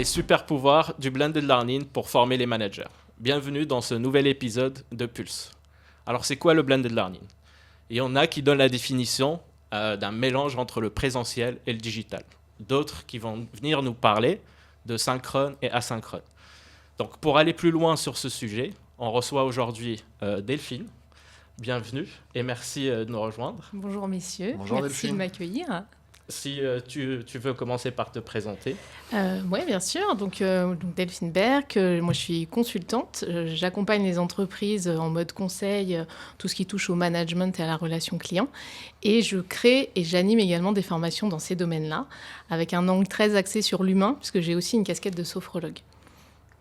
les super pouvoirs du blended learning pour former les managers. Bienvenue dans ce nouvel épisode de Pulse. Alors c'est quoi le blended learning? Il y en a qui donnent la définition d'un mélange entre le présentiel et le digital. D'autres qui vont venir nous parler de synchrone et asynchrone. Donc pour aller plus loin sur ce sujet, on reçoit aujourd'hui Delphine. Bienvenue et merci de nous rejoindre. Bonjour messieurs, Bonjour merci Delphine. de m'accueillir. Si tu veux commencer par te présenter. Oui, bien sûr. Donc Delphine Berck, moi je suis consultante. J'accompagne les entreprises en mode conseil, tout ce qui touche au management et à la relation client. Et je crée et j'anime également des formations dans ces domaines-là, avec un angle très axé sur l'humain, puisque j'ai aussi une casquette de sophrologue.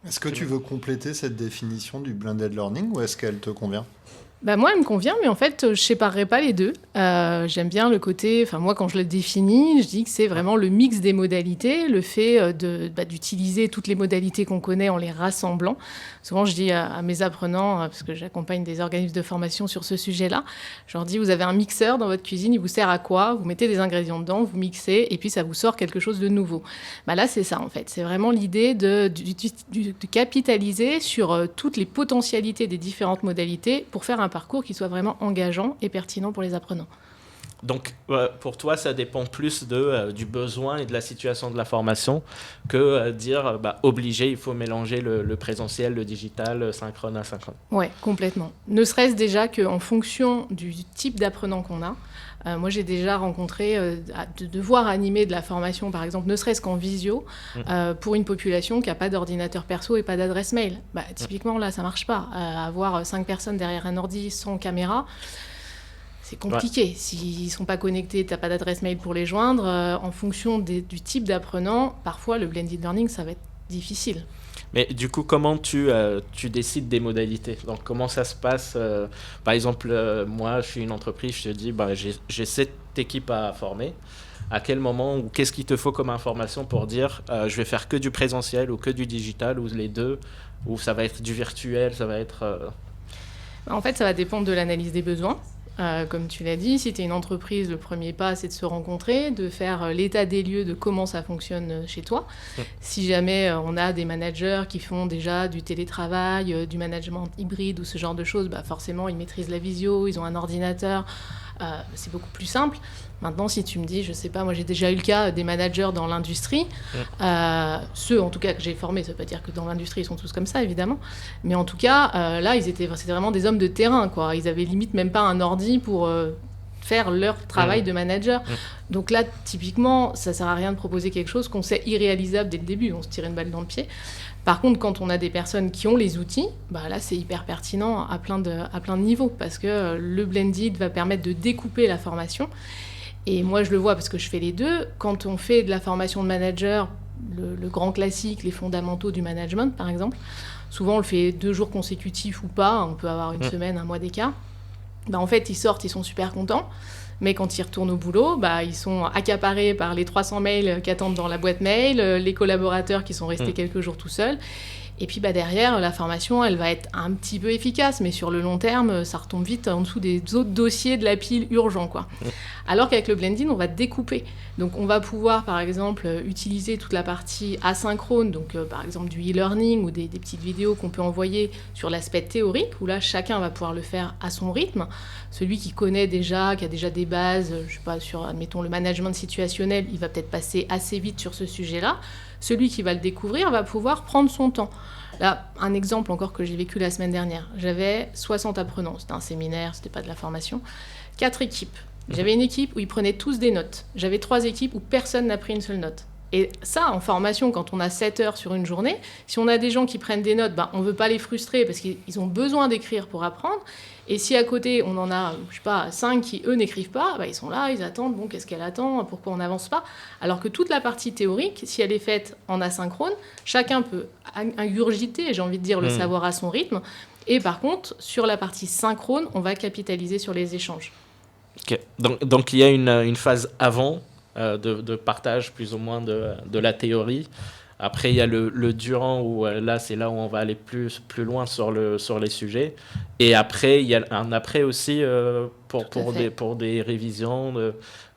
Est-ce que tu veux compléter cette définition du blended learning ou est-ce qu'elle te convient ? Moi, elle me convient, mais en fait, je ne séparerai pas les deux. J'aime bien le côté... Enfin, moi, quand je le définis, je dis que c'est vraiment le mix des modalités, le fait d'utiliser toutes les modalités qu'on connaît en les rassemblant. Souvent, je dis à mes apprenants, parce que j'accompagne des organismes de formation sur ce sujet-là, je leur dis, vous avez un mixeur dans votre cuisine, il vous sert à quoi? Vous mettez des ingrédients dedans, vous mixez, et puis ça vous sort quelque chose de nouveau. Là, c'est ça, en fait. C'est vraiment l'idée de capitaliser sur toutes les potentialités des différentes modalités pour faire un parcours qui soit vraiment engageant et pertinent pour les apprenants. Donc, pour toi, ça dépend plus du besoin et de la situation de la formation que dire obligé, il faut mélanger le présentiel, le digital, synchrone, asynchrone. Oui, complètement. Ne serait-ce déjà qu'en fonction du type d'apprenant qu'on a. Moi, j'ai déjà rencontré de devoir animer de la formation, par exemple, ne serait-ce qu'en visio, pour une population qui n'a pas d'ordinateur perso et pas d'adresse mail. Typiquement, là, ça ne marche pas. Avoir 5 personnes derrière un ordi sans caméra, c'est compliqué. Ouais. S'ils ne sont pas connectés, tu n'as pas d'adresse mail pour les joindre. En fonction du type d'apprenant, parfois, le blended learning, ça va être difficile. Mais du coup, comment tu décides des modalités? Donc, comment ça se passe? Par exemple, moi, je suis une entreprise, je te dis, j'ai cette équipe à former. À quel moment ou qu'est-ce qu'il te faut comme information pour dire je vais faire que du présentiel ou que du digital ou les deux, ou ça va être du virtuel, ça va être... En fait, ça va dépendre de l'analyse des besoins. Comme tu l'as dit, si tu es une entreprise, le premier pas, c'est de se rencontrer, de faire l'état des lieux de comment ça fonctionne chez toi. Si jamais on a des managers qui font déjà du télétravail, du management hybride ou ce genre de choses, forcément, ils maîtrisent la visio, ils ont un ordinateur, c'est beaucoup plus simple. Maintenant, si tu me dis, je sais pas, moi j'ai déjà eu le cas des managers dans l'industrie, ceux en tout cas que j'ai formés, ça veut pas dire que dans l'industrie ils sont tous comme ça évidemment, mais en tout cas là c'était vraiment des hommes de terrain quoi. Ils avaient limite même pas un ordi pour faire leur travail de manager. Donc là typiquement ça sert à rien de proposer quelque chose qu'on sait irréalisable dès le début, on se tire une balle dans le pied. Par contre, quand on a des personnes qui ont les outils, là, c'est hyper pertinent à plein de niveaux parce que le blended va permettre de découper la formation. Et moi, je le vois parce que je fais les deux. Quand on fait de la formation de manager, le grand classique, les fondamentaux du management, par exemple, souvent, on le fait 2 jours consécutifs ou pas. On peut avoir une semaine, un mois d'écart. En fait, ils sortent, ils sont super contents. Mais quand ils retournent au boulot, ils sont accaparés par les 300 mails qui attendent dans la boîte mail, les collaborateurs qui sont restés quelques jours tout seuls. Et puis derrière, la formation, elle va être un petit peu efficace, mais sur le long terme, ça retombe vite en dessous des autres dossiers de la pile urgents, quoi. Alors qu'avec le blending, on va découper. Donc on va pouvoir, par exemple, utiliser toute la partie asynchrone, donc par exemple du e-learning ou des petites vidéos qu'on peut envoyer sur l'aspect théorique, où là, chacun va pouvoir le faire à son rythme. Celui qui connaît déjà, qui a déjà des bases, je sais pas, sur, admettons, le management situationnel, il va peut-être passer assez vite sur ce sujet-là. Celui qui va le découvrir va pouvoir prendre son temps. Là, un exemple encore que j'ai vécu la semaine dernière. J'avais 60 apprenants. C'était un séminaire, c'était pas de la formation. 4 équipes. J'avais une équipe où ils prenaient tous des notes. J'avais 3 équipes où personne n'a pris une seule note. Et ça, en formation, quand on a 7 heures sur une journée, si on a des gens qui prennent des notes, on ne veut pas les frustrer parce qu'ils ont besoin d'écrire pour apprendre. Et si à côté, on en a, 5 qui, eux, n'écrivent pas, ils sont là, ils attendent, qu'est-ce qu'elle attend, pourquoi on n'avance pas? Alors que toute la partie théorique, si elle est faite en asynchrone, chacun peut ingurgiter, j'ai envie de dire, le savoir à son rythme. Et par contre, sur la partie synchrone, on va capitaliser sur les échanges. Okay. Donc il y a une phase avant de partage plus ou moins de la théorie. Après, il y a le durant où là, c'est là où on va aller plus loin sur les sujets. Et après, il y a un après aussi pour des révisions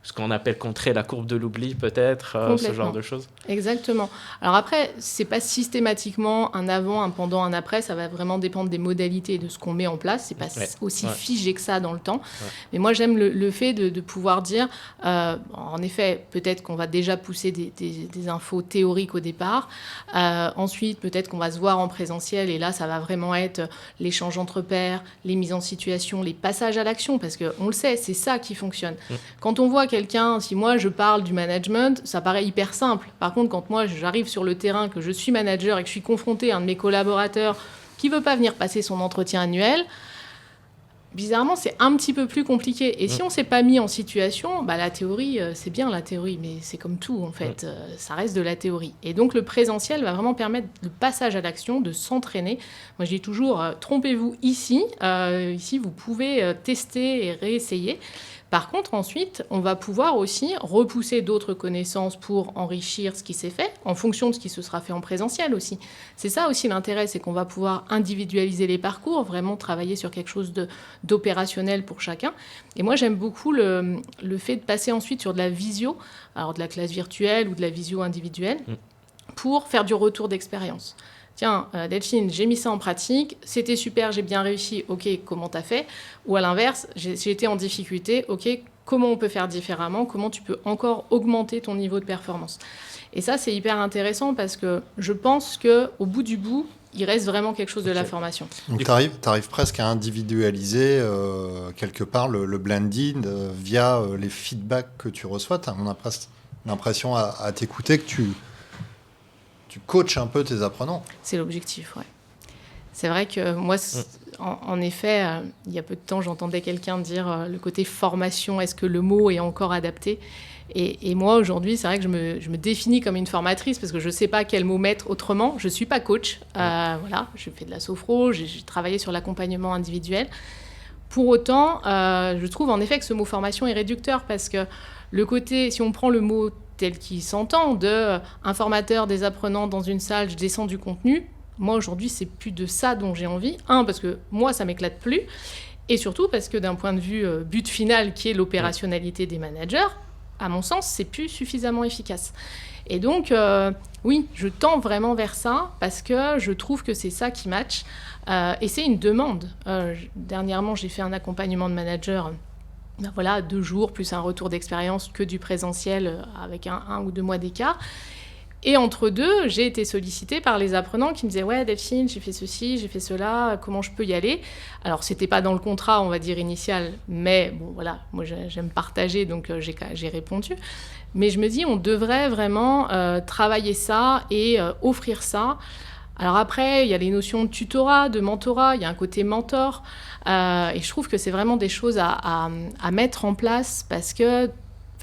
ce qu'on appelle contrer la courbe de l'oubli, peut-être, ce genre de choses. Exactement. Alors après, c'est pas systématiquement un avant, un pendant, un après. Ça va vraiment dépendre des modalités de ce qu'on met en place. C'est pas aussi figé que ça dans le temps. Ouais. Mais moi, j'aime le fait de pouvoir dire, en effet, peut-être qu'on va déjà pousser des infos théoriques au départ. Ensuite, peut-être qu'on va se voir en présentiel. Et là, ça va vraiment être l'échange entre pairs, les mises en situation, les passages à l'action. Parce qu'on le sait, c'est ça qui fonctionne. Quand on voit quelqu'un, si moi je parle du management, ça paraît hyper simple. Par contre, quand moi j'arrive sur le terrain, que je suis manager et que je suis confronté à un de mes collaborateurs qui ne veut pas venir passer son entretien annuel, bizarrement, c'est un petit peu plus compliqué. Et si on ne s'est pas mis en situation, la théorie, c'est bien la théorie, mais c'est comme tout, en fait. Ça reste de la théorie. Et donc, le présentiel va vraiment permettre le passage à l'action, de s'entraîner. Moi, je dis toujours, trompez-vous ici. Ici, vous pouvez tester et réessayer. Par contre, ensuite, on va pouvoir aussi repousser d'autres connaissances pour enrichir ce qui s'est fait, en fonction de ce qui se sera fait en présentiel aussi. C'est ça aussi l'intérêt, c'est qu'on va pouvoir individualiser les parcours, vraiment travailler sur quelque chose d'opérationnel pour chacun. Et moi, j'aime beaucoup le fait de passer ensuite sur de la visio, alors de la classe virtuelle ou de la visio individuelle, pour faire du retour d'expérience. Tiens, Delphine, j'ai mis ça en pratique, c'était super, j'ai bien réussi, ok, comment t'as fait ? Ou à l'inverse, j'ai été en difficulté, ok, comment on peut faire différemment ? Comment tu peux encore augmenter ton niveau de performance ? Et ça, c'est hyper intéressant parce que je pense qu'au bout du bout, il reste vraiment quelque chose de la formation. Donc, tu arrives presque à individualiser quelque part le blending via les feedbacks que tu reçois. On a presque l'impression à t'écouter que tu coaches un peu tes apprenants. C'est l'objectif, ouais. C'est vrai que moi, en effet, il y a peu de temps, j'entendais quelqu'un dire le côté formation, est-ce que le mot est encore adapté ? Et moi, aujourd'hui, c'est vrai que je me définis comme une formatrice parce que je ne sais pas quel mot mettre autrement. Je ne suis pas coach. Voilà, je fais de la sophro, j'ai travaillé sur l'accompagnement individuel. Pour autant, je trouve en effet que ce mot formation est réducteur parce que le côté, si on prend le mot tel qu'il s'entend, un formateur, des apprenants dans une salle, je descends du contenu. Moi, aujourd'hui, c'est plus de ça dont j'ai envie. Parce que moi, ça m'éclate plus. Et surtout parce que d'un point de vue but final, qui est l'opérationnalité des managers, à mon sens, c'est plus suffisamment efficace. Et donc, oui, je tends vraiment vers ça parce que je trouve que c'est ça qui match. Et c'est une demande. Dernièrement, j'ai fait un accompagnement de manager. Voilà, 2 jours plus un retour d'expérience que du présentiel avec un ou 2 mois d'écart. Et entre deux, j'ai été sollicitée par les apprenants qui me disaient « Ouais, Delphine, j'ai fait ceci, j'ai fait cela, comment je peux y aller ?» Alors, c'était pas dans le contrat, on va dire, initial, mais bon, voilà, moi, j'aime partager, donc j'ai répondu. Mais je me dis, on devrait vraiment travailler ça et offrir ça. Alors après, il y a les notions de tutorat, de mentorat, il y a un côté mentor. Et je trouve que c'est vraiment des choses à mettre en place parce que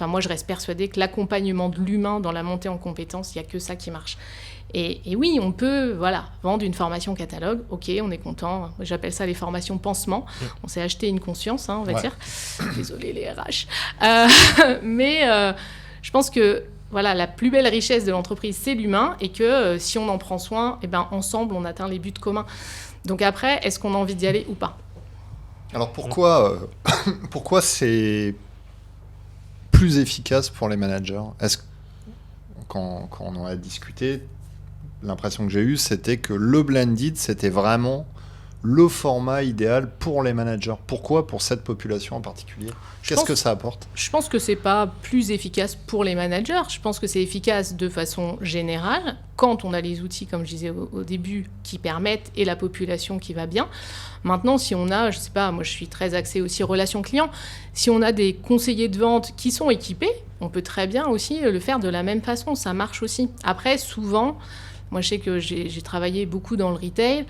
moi, je reste persuadée que l'accompagnement de l'humain dans la montée en compétences, il n'y a que ça qui marche. Et oui, on peut vendre une formation catalogue. OK, on est content. Moi, j'appelle ça les formations pansement. On s'est acheté une conscience, on va dire. Désolé les RH. Mais je pense que la plus belle richesse de l'entreprise, c'est l'humain. Et que si on en prend soin, ensemble, on atteint les buts communs. Donc après, est-ce qu'on a envie d'y aller ou pas ? Alors pourquoi c'est plus efficace pour les managers ? Est-ce que quand on en a discuté, l'impression que j'ai eue, c'était que le blended, c'était vraiment le format idéal pour les managers. Pourquoi pour cette population en particulier ? Qu'est-ce que ça apporte ? Je pense que c'est pas plus efficace pour les managers. Je pense que c'est efficace de façon générale quand on a les outils, comme je disais au début, qui permettent et la population qui va bien. Maintenant, si on a, je sais pas, moi je suis très axée aussi relations clients, si on a des conseillers de vente qui sont équipés, on peut très bien aussi le faire de la même façon, ça marche aussi. Après, souvent, moi je sais que j'ai travaillé beaucoup dans le retail,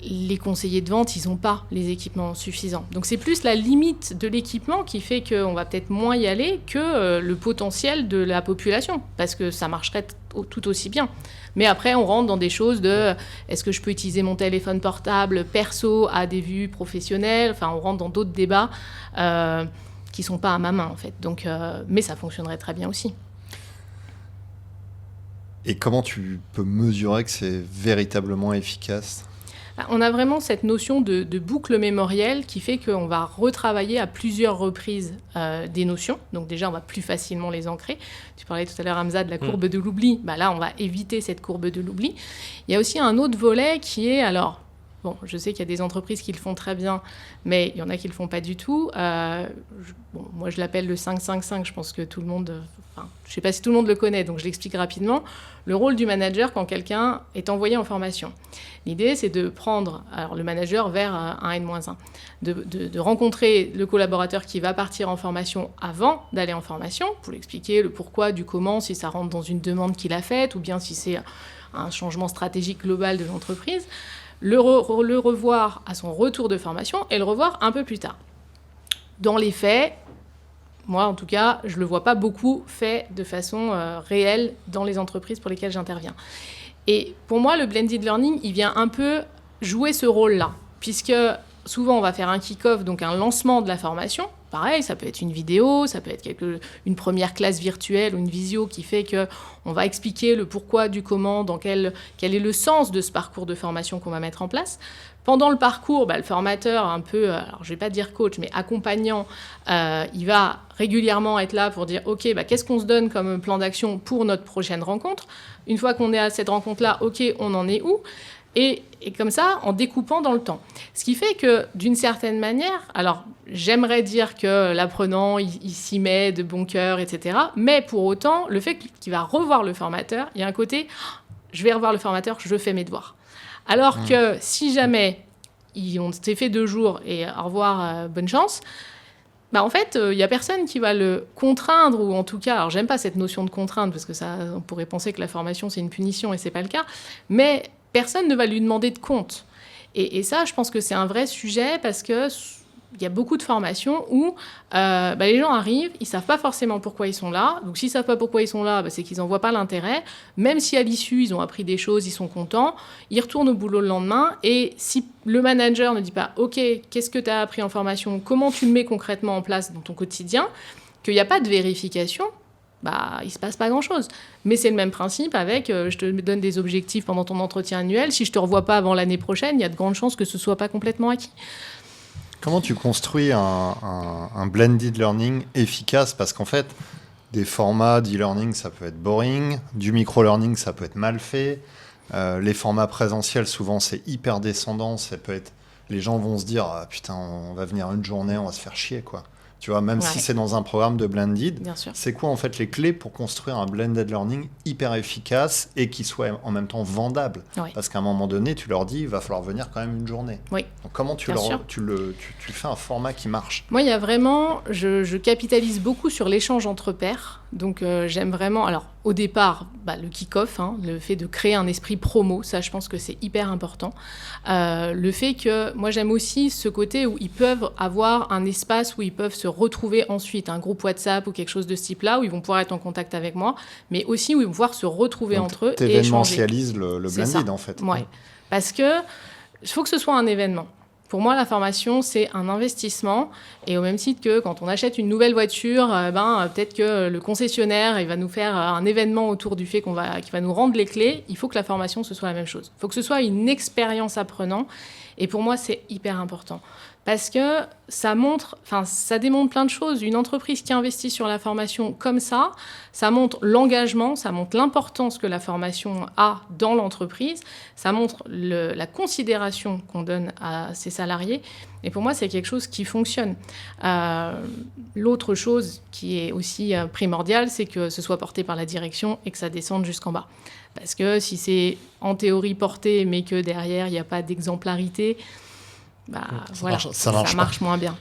les conseillers de vente, ils n'ont pas les équipements suffisants. Donc c'est plus la limite de l'équipement qui fait qu'on va peut-être moins y aller que le potentiel de la population, parce que ça marcherait tout aussi bien. Mais après, on rentre dans des choses de est-ce que je peux utiliser mon téléphone portable perso à des vues professionnelles ? Enfin, on rentre dans d'autres débats qui ne sont pas à ma main, en fait. Donc, mais ça fonctionnerait très bien aussi. Et comment tu peux mesurer que c'est véritablement efficace ? On a vraiment cette notion de boucle mémorielle qui fait qu'on va retravailler à plusieurs reprises des notions. Donc déjà, on va plus facilement les ancrer. Tu parlais tout à l'heure, Hamza, de la courbe de l'oubli. Là, on va éviter cette courbe de l'oubli. Il y a aussi un autre volet qui est... Alors, bon, je sais qu'il y a des entreprises qui le font très bien, mais il y en a qui ne le font pas du tout. Moi, je l'appelle le 5-5-5. Je pense que tout le monde... je ne sais pas si tout le monde le connaît, donc je l'explique rapidement. Le rôle du manager quand quelqu'un est envoyé en formation. L'idée, c'est de prendre le manager vers un N-1, de rencontrer le collaborateur qui va partir en formation avant d'aller en formation, pour lui expliquer le pourquoi du comment, si ça rentre dans une demande qu'il a faite, ou bien si c'est un changement stratégique global de l'entreprise, le revoir à son retour de formation et le revoir un peu plus tard. Dans les faits, moi, en tout cas, je ne le vois pas beaucoup fait de façon réelle dans les entreprises pour lesquelles j'interviens. Et pour moi, le blended learning, il vient un peu jouer ce rôle-là, puisque souvent, on va faire un kick-off, donc un lancement de la formation. Pareil, ça peut être une vidéo, ça peut être une première classe virtuelle ou une visio qui fait qu'on va expliquer le pourquoi du comment, quel est le sens de ce parcours de formation qu'on va mettre en place. Pendant le parcours, le formateur, un peu, alors je ne vais pas dire coach, mais accompagnant, il va régulièrement être là pour dire « Ok, qu'est-ce qu'on se donne comme plan d'action pour notre prochaine rencontre ?» Une fois qu'on est à cette rencontre-là, ok, on en est où ? Et comme ça, en découpant dans le temps. Ce qui fait que, d'une certaine manière, alors j'aimerais dire que l'apprenant, il s'y met de bon cœur, etc. Mais pour autant, le fait qu'il va revoir le formateur, il y a un côté, je vais revoir le formateur, je fais mes devoirs. Alors que si jamais on s'est fait 2 jours et au revoir, bonne chance, en fait, il n'y a personne qui va le contraindre, ou en tout cas, alors j'aime pas cette notion de contrainte, parce que ça, on pourrait penser que la formation, c'est une punition, et c'est pas le cas, mais personne ne va lui demander de compte. Et ça, je pense que c'est un vrai sujet, parce que il y a beaucoup de formations où les gens arrivent, ils ne savent pas forcément pourquoi ils sont là. Donc, s'ils ne savent pas pourquoi ils sont là, c'est qu'ils n'en voient pas l'intérêt. Même si à l'issue, ils ont appris des choses, ils sont contents, ils retournent au boulot le lendemain. Et si le manager ne dit pas « Ok, qu'est-ce que tu as appris en formation ? Comment tu le mets concrètement en place dans ton quotidien ?» qu'il n'y a pas de vérification, il ne se passe pas grand-chose. Mais c'est le même principe avec je te donne des objectifs pendant ton entretien annuel. Si je ne te revois pas avant l'année prochaine, il y a de grandes chances que ce ne soit pas complètement acquis. Comment tu construis un blended learning efficace ? Parce qu'en fait, des formats d'e-learning, ça peut être boring. Du micro-learning, ça peut être mal fait. Les formats présentiels, souvent, c'est hyper descendant. Ça peut être... Les gens vont se dire « Ah, putain, on va venir une journée, on va se faire chier, quoi ». Tu vois, même si c'est dans un programme de blended, c'est quoi en fait les clés pour construire un blended learning hyper efficace et qui soit en même temps vendable ? Parce qu'à un moment donné, tu leur dis, il va falloir venir quand même une journée. Donc comment tu fais un format qui marche ? Moi, il y a vraiment, je capitalise beaucoup sur l'échange entre pairs. Donc j'aime vraiment, alors au départ, le kick-off, le fait de créer un esprit promo, ça je pense que c'est hyper important. Le fait que, moi j'aime aussi ce côté où ils peuvent avoir un espace où ils peuvent se retrouver ensuite, un groupe WhatsApp ou quelque chose de ce type-là, où ils vont pouvoir être en contact avec moi, mais aussi où ils vont pouvoir se retrouver donc, entre eux et échanger. T'événementialises le blended en fait. Oui, parce que il faut que ce soit un événement. Pour moi, la formation, c'est un investissement. Et au même titre que quand on achète une nouvelle voiture, peut-être que le concessionnaire il va nous faire un événement autour du fait qu'il va nous rendre les clés. Il faut que la formation, ce soit la même chose. Il faut que ce soit une expérience apprenant. Et pour moi, c'est hyper important. Parce que ça démontre plein de choses. Une entreprise qui investit sur la formation comme ça montre l'engagement, ça montre l'importance que la formation a dans l'entreprise, ça montre la considération qu'on donne à ses salariés. Et pour moi, c'est quelque chose qui fonctionne. L'autre chose qui est aussi primordiale, c'est que ce soit porté par la direction et que ça descende jusqu'en bas. Parce que si c'est en théorie porté, mais que derrière, il n'y a pas d'exemplarité, ça marche moins bien.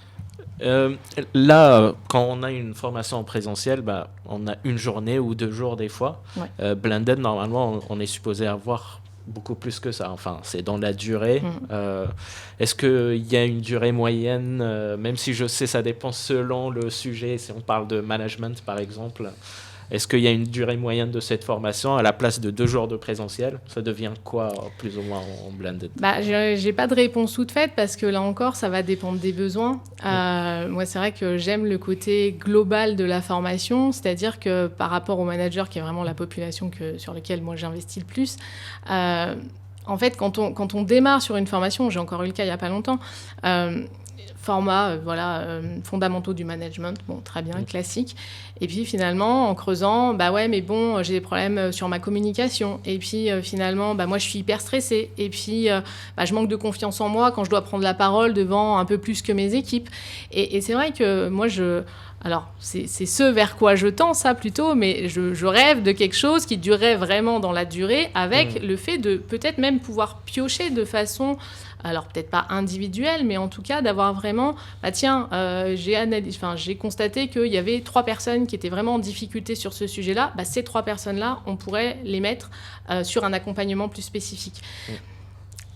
Là, quand on a une formation en présentiel, on a une journée ou 2 jours des fois. Blended, normalement, on est supposé avoir beaucoup plus que ça. Enfin, c'est dans la durée. Est-ce qu'il y a une durée moyenne, même si je sais ça dépend selon le sujet, si on parle de management par exemple, est-ce qu'il y a une durée moyenne de cette formation à la place de 2 jours de présentiel ? Ça devient quoi, plus ou moins, en blended ? J'ai pas de réponse toute faite parce que là encore, ça va dépendre des besoins. Moi, c'est vrai que j'aime le côté global de la formation, c'est-à-dire que par rapport au manager, qui est vraiment la population sur laquelle moi j'investis le plus, en fait, quand on démarre sur une formation, j'ai encore eu le cas il n'y a pas longtemps, format, fondamentaux du management, bon, très bien, classique. Et puis finalement, en creusant, j'ai des problèmes sur ma communication. Et puis finalement, moi, je suis hyper stressée. Et puis, je manque de confiance en moi quand je dois prendre la parole devant un peu plus que mes équipes. Et c'est vrai que moi, alors, c'est ce vers quoi je tends, ça, plutôt, mais je rêve de quelque chose qui durerait vraiment dans la durée, avec le fait de peut-être même pouvoir piocher de façon, alors peut-être pas individuelle, mais en tout cas d'avoir vraiment, j'ai constaté qu'il y avait 3 personnes qui étaient vraiment en difficulté sur ce sujet-là. Ces 3 personnes-là, on pourrait les mettre sur un accompagnement plus spécifique.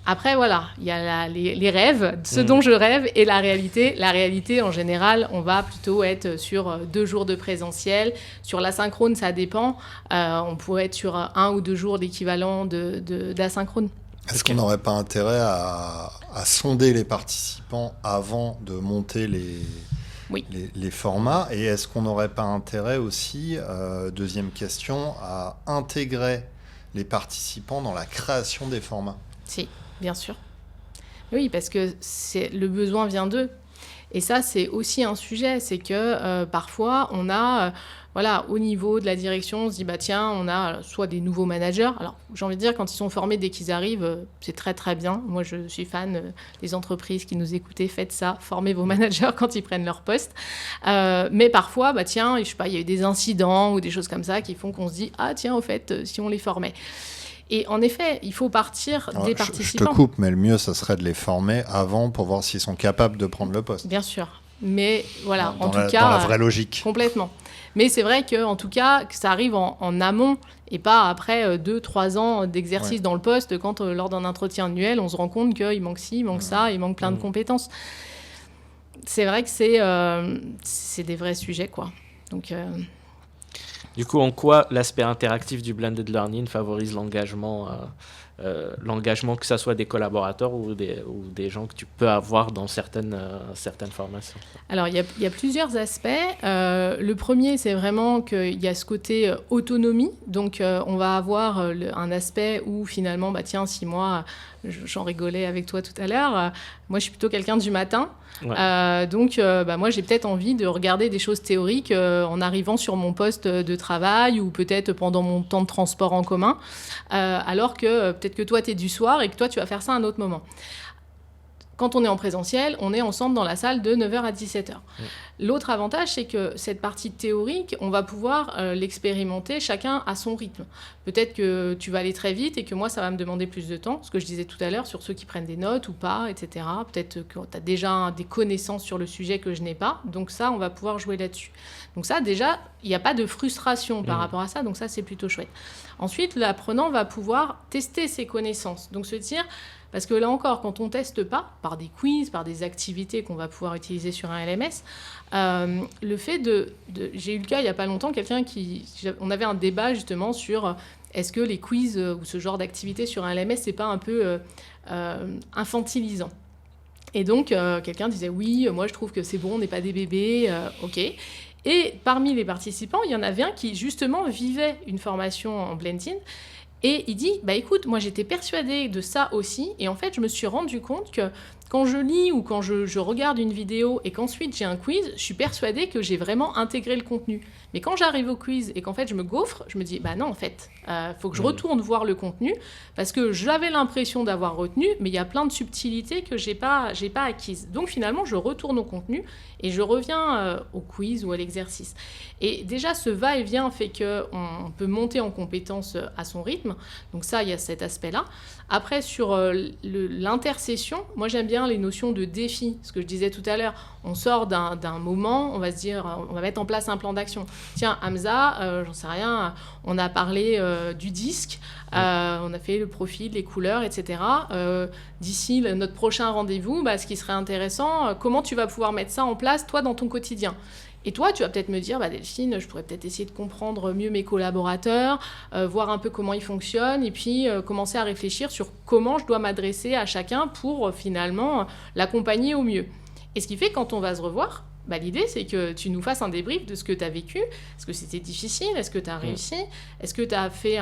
Après, voilà, il y a les rêves, ce dont je rêve, et la réalité. La réalité, en général, on va plutôt être sur 2 jours de présentiel. Sur l'asynchrone, ça dépend. On pourrait être sur 1 ou 2 jours d'équivalent d'asynchrone. Est-ce qu'on n'aurait pas intérêt à sonder les participants avant de monter les formats? Et est-ce qu'on n'aurait pas intérêt aussi, deuxième question, à intégrer les participants dans la création des formats? Si. Bien sûr. Oui, parce que le besoin vient d'eux. Et ça, c'est aussi un sujet. C'est que parfois, on a, au niveau de la direction, on se dit, on a soit des nouveaux managers. Alors, j'ai envie de dire, quand ils sont formés dès qu'ils arrivent, c'est très, très bien. Moi, je suis fan des entreprises qui nous écoutaient. Faites ça, formez vos managers quand ils prennent leur poste. Mais parfois, je sais pas, il y a eu des incidents ou des choses comme ça qui font qu'on se dit, au fait, si on les formait. Et en effet, il faut partir des participants. Je te coupe, mais le mieux, ça serait de les former avant pour voir s'ils sont capables de prendre le poste. Bien sûr. Mais voilà, dans la vraie logique. Complètement. Mais c'est vrai qu'en tout cas, que ça arrive en amont et pas après 2-3 ans d'exercice dans le poste, quand lors d'un entretien annuel, on se rend compte qu'il manque ci, il manque ça, il manque plein de compétences. C'est vrai que c'est des vrais sujets, quoi. Donc... Du coup, en quoi l'aspect interactif du blended learning favorise l'engagement, que ce soit des collaborateurs ou des gens que tu peux avoir dans certaines formations? Alors, il y a plusieurs aspects. Le premier, c'est vraiment qu'il y a ce côté autonomie. Donc, on va avoir un aspect où finalement, si moi, j'en rigolais avec toi tout à l'heure, moi, je suis plutôt quelqu'un du matin. Ouais. Donc, moi, j'ai peut-être envie de regarder des choses théoriques en arrivant sur mon poste de travail ou peut-être pendant mon temps de transport en commun, alors que peut-être que toi, tu es du soir et que toi, tu vas faire ça à un autre moment. Quand on est en présentiel, on est ensemble dans la salle de 9h à 17h. Ouais. L'autre avantage, c'est que cette partie théorique, on va pouvoir l'expérimenter chacun à son rythme. Peut-être que tu vas aller très vite et que moi, ça va me demander plus de temps, ce que je disais tout à l'heure sur ceux qui prennent des notes ou pas, etc. Peut-être que tu as déjà des connaissances sur le sujet que je n'ai pas. Donc ça, on va pouvoir jouer là-dessus. Donc ça, déjà, il n'y a pas de frustration par rapport à ça. Donc ça, c'est plutôt chouette. Ensuite, l'apprenant va pouvoir tester ses connaissances. Donc se dire... Parce que là encore, quand on ne teste pas, par des quiz, par des activités qu'on va pouvoir utiliser sur un LMS, le fait j'ai eu le cas il n'y a pas longtemps, on avait un débat justement sur est-ce que les quiz ou ce genre d'activité sur un LMS, c'est pas un peu infantilisant. Et donc, quelqu'un disait oui, moi je trouve que c'est bon, on n'est pas des bébés, ok. Et parmi les participants, il y en avait un qui justement vivait une formation en blending. Et il dit, écoute, moi j'étais persuadée de ça aussi, et en fait je me suis rendu compte que quand je lis ou quand je regarde une vidéo et qu'ensuite j'ai un quiz, je suis persuadée que j'ai vraiment intégré le contenu. Mais quand j'arrive au quiz et qu'en fait je me gaufre, je me dis, non en fait, faut que je retourne voir le contenu, parce que j'avais l'impression d'avoir retenu, mais il y a plein de subtilités que j'ai pas acquises. Donc finalement je retourne au contenu et je reviens au quiz ou à l'exercice. Et déjà ce va-et-vient fait qu'on peut monter en compétence à son rythme, donc ça il y a cet aspect-là. Après sur l'intercession, moi j'aime bien les notions de défi, ce que je disais tout à l'heure, on sort d'un moment, on va se dire, on va mettre en place un plan d'action. Tiens, Hamza, j'en sais rien, on a parlé du disque, on a fait le profil, les couleurs, etc. D'ici notre prochain rendez-vous, ce qui serait intéressant, comment tu vas pouvoir mettre ça en place, toi, dans ton quotidien ? Et toi, tu vas peut-être me dire, Delphine, je pourrais peut-être essayer de comprendre mieux mes collaborateurs, voir un peu comment ils fonctionnent, et puis commencer à réfléchir sur comment je dois m'adresser à chacun pour finalement l'accompagner au mieux. Et ce qui fait, quand on va se revoir, l'idée, c'est que tu nous fasses un débrief de ce que tu as vécu. Est-ce que c'était difficile ? Est-ce que tu as réussi ? Est-ce que tu as fait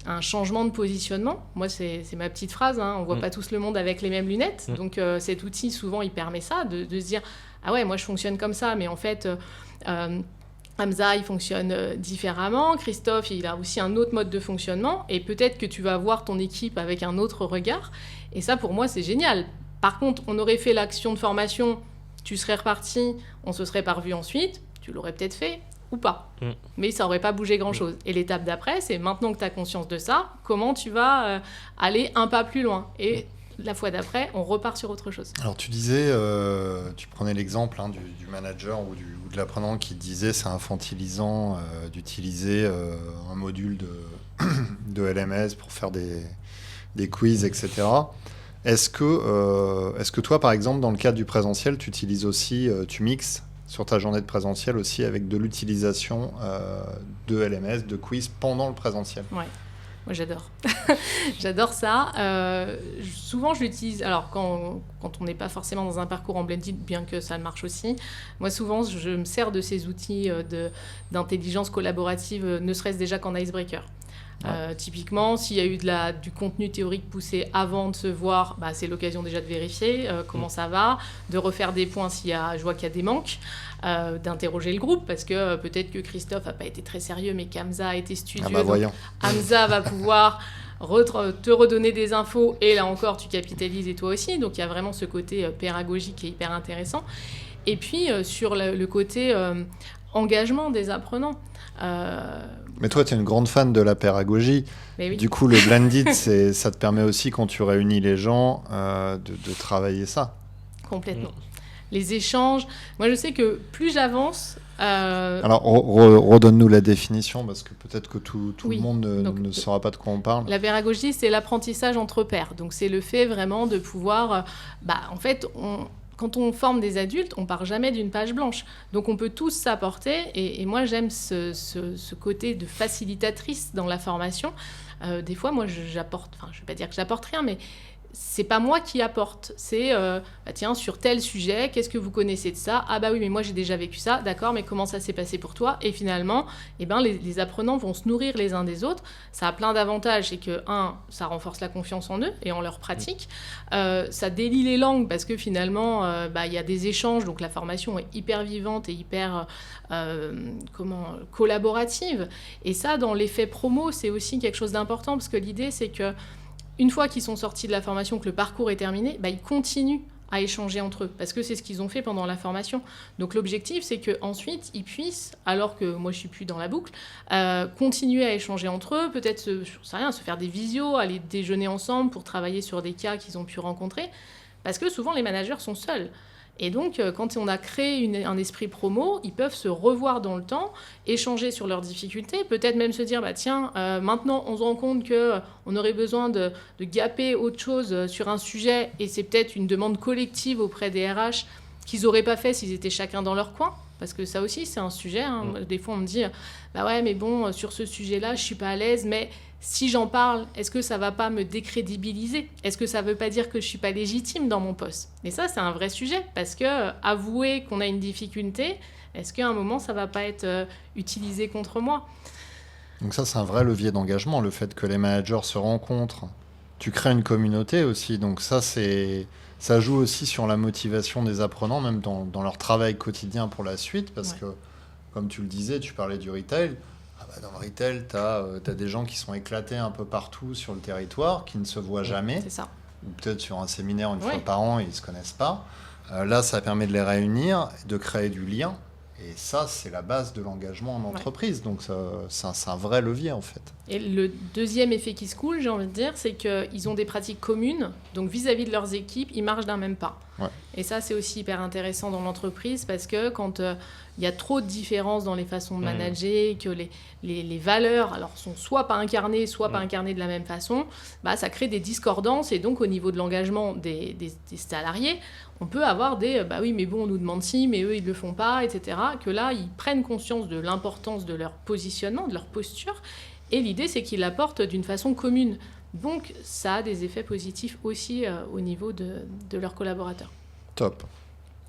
un changement de positionnement. Moi, c'est ma petite phrase, hein, on ne voit pas tous le monde avec les mêmes lunettes. Donc, cet outil, souvent, il permet ça, de se dire « Ah ouais, moi, je fonctionne comme ça, mais en fait, Hamza, il fonctionne différemment. Christophe, il a aussi un autre mode de fonctionnement. Et peut-être que tu vas voir ton équipe avec un autre regard. Et ça, pour moi, c'est génial. Par contre, on aurait fait l'action de formation, tu serais reparti, on se serait pas revu ensuite, tu l'aurais peut-être fait ou pas. Mais ça n'aurait pas bougé grand-chose. Et l'étape d'après, c'est maintenant que tu as conscience de ça, comment tu vas aller un pas plus loin. Et la fois d'après, on repart sur autre chose. Alors tu disais, tu prenais l'exemple du manager ou de l'apprenant qui disait c'est infantilisant d'utiliser un module de LMS pour faire des quiz, etc. Est-ce que toi, par exemple, dans le cadre du présentiel, tu utilises aussi, tu mixes sur ta journée de présentiel aussi avec de l'utilisation de LMS, de quiz pendant le présentiel? Ouais. Moi, j'adore. J'adore ça. Souvent, je l'utilise... Alors, quand on n'est pas forcément dans un parcours en blended, bien que ça marche aussi, moi, souvent, je me sers de ces outils d'intelligence collaborative, ne serait-ce déjà qu'en icebreaker. Typiquement, s'il y a eu du contenu théorique poussé avant de se voir, c'est l'occasion déjà de vérifier comment ça va, de refaire des points je vois qu'il y a des manques, d'interroger le groupe, parce que peut-être que Christophe n'a pas été très sérieux, mais qu'Hamza a été studieux. Donc Hamza va pouvoir te redonner des infos, et là encore, tu capitalises et toi aussi. Donc il y a vraiment ce côté pédagogique qui est hyper intéressant. Et puis, sur le côté engagement des apprenants. Mais toi, tu es une grande fan de la pédagogie. Oui. Du coup, le blended, ça te permet aussi, quand tu réunis les gens, de travailler ça. Complètement. Les échanges. Moi, je sais que plus j'avance... Alors, redonne-nous la définition, parce que peut-être que tout le monde ne saura pas de quoi on parle. La pédagogie, c'est l'apprentissage entre pairs. Donc, c'est le fait vraiment de pouvoir... en fait, quand on forme des adultes, on part jamais d'une page blanche. Donc, on peut tous s'apporter. Et moi, j'aime ce côté de facilitatrice dans la formation. Des fois, moi, j'apporte... Enfin, je ne vais pas dire que j'apporte rien, mais c'est pas moi qui apporte. C'est, tiens, sur tel sujet, qu'est-ce que vous connaissez de ça ? Ah bah oui, mais moi, j'ai déjà vécu ça. D'accord, mais comment ça s'est passé pour toi ? Et finalement, les apprenants vont se nourrir les uns des autres. Ça a plein d'avantages. C'est que, ça renforce la confiance en eux et en leur pratique. Ça délie les langues parce que finalement, il y a des échanges. Donc, la formation est hyper vivante et hyper collaborative. Et ça, dans l'effet promo, c'est aussi quelque chose d'important parce que l'idée, c'est que une fois qu'ils sont sortis de la formation, que le parcours est terminé, ils continuent à échanger entre eux, parce que c'est ce qu'ils ont fait pendant la formation. Donc l'objectif, c'est qu'ensuite, ils puissent, alors que moi je ne suis plus dans la boucle, continuer à échanger entre eux, peut-être se faire des visios, aller déjeuner ensemble pour travailler sur des cas qu'ils ont pu rencontrer, parce que souvent les managers sont seuls. Et donc, quand on a créé un esprit promo, ils peuvent se revoir dans le temps, échanger sur leurs difficultés, peut-être même se dire, maintenant, on se rend compte qu'on aurait besoin de gaper autre chose sur un sujet, et c'est peut-être une demande collective auprès des RH qu'ils n'auraient pas fait s'ils étaient chacun dans leur coin. Parce que ça aussi, c'est un sujet. Des fois, on me dit, ouais, mais bon, sur ce sujet-là, je ne suis pas à l'aise, mais... Si j'en parle, est-ce que ça ne va pas me décrédibiliser ? Est-ce que ça ne veut pas dire que je ne suis pas légitime dans mon poste ? Et ça, c'est un vrai sujet, parce que avouer qu'on a une difficulté, est-ce qu'à un moment, ça ne va pas être utilisé contre moi ? Donc ça, c'est un vrai levier d'engagement, le fait que les managers se rencontrent. Tu crées une communauté aussi, donc ça joue aussi sur la motivation des apprenants, même dans leur travail quotidien pour la suite, parce que, comme tu le disais, tu parlais du retail. Dans le retail, tu as des gens qui sont éclatés un peu partout sur le territoire, qui ne se voient jamais. C'est ça. Ou peut-être sur un séminaire une fois par an, ils ne se connaissent pas. Là, ça permet de les réunir, de créer du lien. Et ça, c'est la base de l'engagement en entreprise. Donc, c'est un vrai levier, en fait. Et le deuxième effet qui se coule, j'ai envie de dire, c'est qu'ils ont des pratiques communes. Donc, vis-à-vis de leurs équipes, ils marchent d'un même pas. Ouais. Et ça, c'est aussi hyper intéressant dans l'entreprise parce que quand il y a trop de différences dans les façons de manager, que les valeurs sont soit pas incarnées, soit pas incarnées de la même façon, ça crée des discordances. Et donc, au niveau de l'engagement des salariés, on peut avoir oui, mais bon, on nous demande si, mais eux, ils ne le font pas, etc. Que là, ils prennent conscience de l'importance de leur positionnement, de leur posture. Et l'idée, c'est qu'ils l'apportent d'une façon commune. Donc, ça a des effets positifs aussi au niveau de leurs collaborateurs. Top.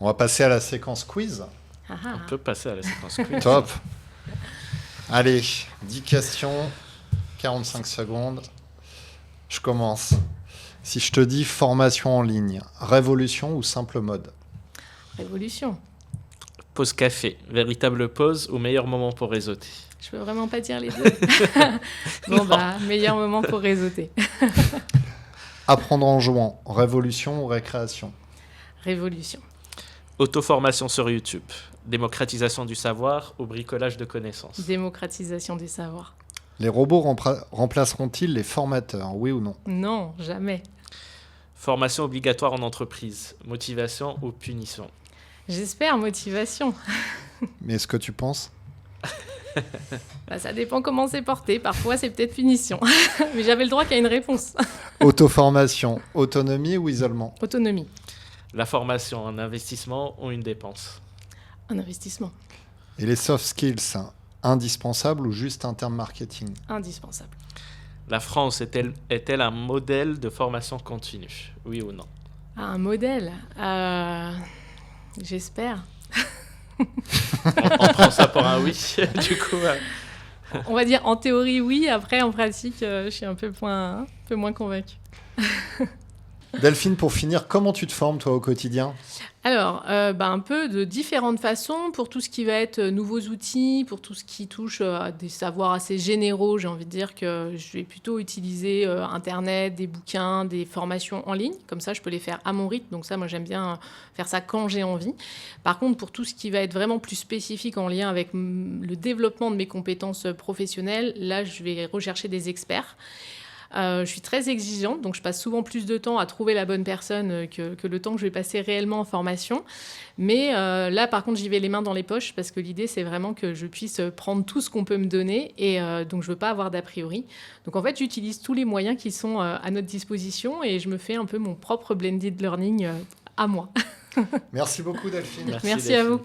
On va passer à la séquence quiz. On peut passer à la séquence quiz. Top. Allez, 10 questions 45 secondes. Je commence. Si je te dis formation en ligne, révolution ou simple mode? Révolution. Pause café, véritable pause ou meilleur moment pour réseauter? Je peux vraiment pas dire les deux. Bon, meilleur moment pour réseauter. Apprendre en jouant, révolution ou récréation? Révolution. Auto-formation sur YouTube, démocratisation du savoir ou bricolage de connaissances? Démocratisation du savoir. Les robots remplaceront-ils les formateurs, oui ou non? Non, jamais. Formation obligatoire en entreprise, motivation ou punition? J'espère motivation. Mais est-ce que tu penses? Ça dépend comment c'est porté. Parfois, c'est peut-être punition. Mais j'avais le droit qu'il y ait une réponse. Auto-formation, autonomie ou isolement? Autonomie. La formation, un investissement ou une dépense? Un investissement. Et les soft skills, indispensables ou juste un terme marketing? Indispensable. La France est-elle un modèle de formation continue? Oui ou non? Un modèle J'espère. On prend ça pour un oui, du coup. On va dire en théorie oui, après en pratique, je suis un peu moins convaincue. Delphine, pour finir, comment tu te formes toi au quotidien? Alors, un peu de différentes façons pour tout ce qui va être nouveaux outils, pour tout ce qui touche à des savoirs assez généraux. J'ai envie de dire que je vais plutôt utiliser Internet, des bouquins, des formations en ligne. Comme ça, je peux les faire à mon rythme. Donc ça, moi, j'aime bien faire ça quand j'ai envie. Par contre, pour tout ce qui va être vraiment plus spécifique en lien avec le développement de mes compétences professionnelles, là, je vais rechercher des experts. Je suis très exigeante, donc je passe souvent plus de temps à trouver la bonne personne que le temps que je vais passer réellement en formation. Mais là, par contre, j'y vais les mains dans les poches parce que l'idée, c'est vraiment que je puisse prendre tout ce qu'on peut me donner et donc je ne veux pas avoir d'a priori. Donc en fait, j'utilise tous les moyens qui sont à notre disposition et je me fais un peu mon propre blended learning à moi. Merci beaucoup Delphine. Merci à vous.